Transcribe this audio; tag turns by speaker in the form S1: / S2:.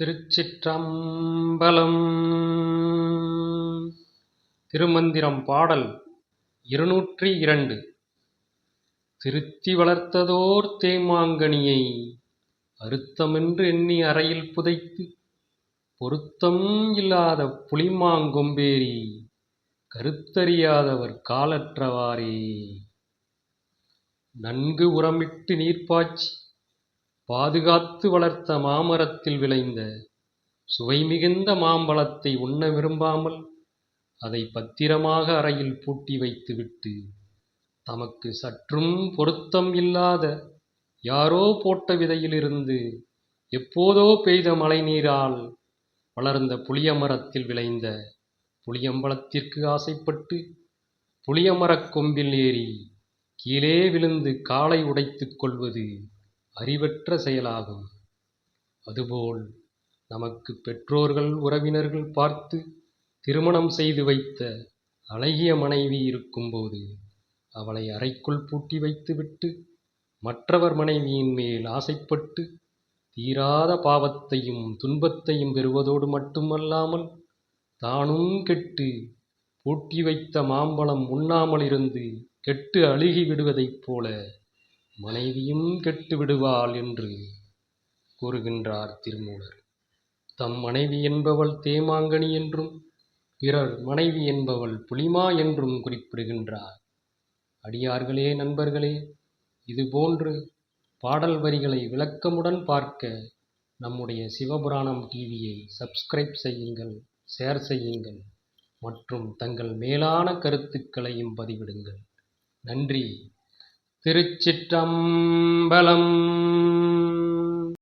S1: திருச்சிற்றம்பலம். திருமந்திரம் பாடல் 202. திருத்தி வளர்த்ததோர் தேமாங்கனியை அறுத்தமென்று எண்ணி அறையில் புதைத்து பொருத்தம் இல்லாத புளிமாங்கொம்பேறி கருத்தறியாதவர் காலற்றவாறே. நன்கு உரமிட்டு நீர்ப்பாய்ச்சி பாதுகாத்து வளர்த்த மாமரத்தில் விளைந்த சுவை மிகுந்த மாம்பழத்தை உண்ண விரும்பாமல் அதை பத்திரமாக அறையில் பூட்டி வைத்துவிட்டு தமக்கு சற்றும் பொருத்தம் இல்லாத யாரோ போட்ட விதையிலிருந்து எப்போதோ பெய்த மழை நீரால் வளர்ந்த புளிய மரத்தில் விளைந்த புளியம்பழத்திற்கு ஆசைப்பட்டு புளியமரக் கொம்பில் ஏறி கீழே விழுந்து காலை உடைத்துக் கொள்வது அறிவற்ற செயலாகும். அதுபோல் நமக்கு பெற்றோர்கள் உறவினர்கள் பார்த்து திருமணம் செய்து வைத்த அழகிய மனைவி இருக்கும்போது அவளை அறைக்குள் பூட்டி வைத்துவிட்டு மற்றவர் மனைவியின் மேல் ஆசைப்பட்டு தீராத பாவத்தையும் துன்பத்தையும் பெறுவதோடு மட்டுமல்லாமல் தானும் கெட்டு பூட்டி வைத்த மாம்பழம் உண்ணாமல் இருந்து கெட்டு அழுகி விடுவதைப் போல மனைவியும் கெட்டு விடுவாள் என்று கூறுகின்றார் திருமூலர். தம் மனைவி என்பவள் தேமாங்கனி என்றும் பிறர் மனைவி என்பவள் புளிமா என்றும் குறிப்பிடுகின்றார். அடியார்களே, நண்பர்களே, இதுபோன்று பாடல் வரிகளை விளக்கமுடன் பார்க்க நம்முடைய சிவபுராணம் டிவியை சப்ஸ்கிரைப் செய்யுங்கள், ஷேர் செய்யுங்கள் மற்றும் தங்கள் மேலான கருத்துக்களையும் பதிவிடுங்கள். நன்றி. திருச்சிற்றம்பலம்.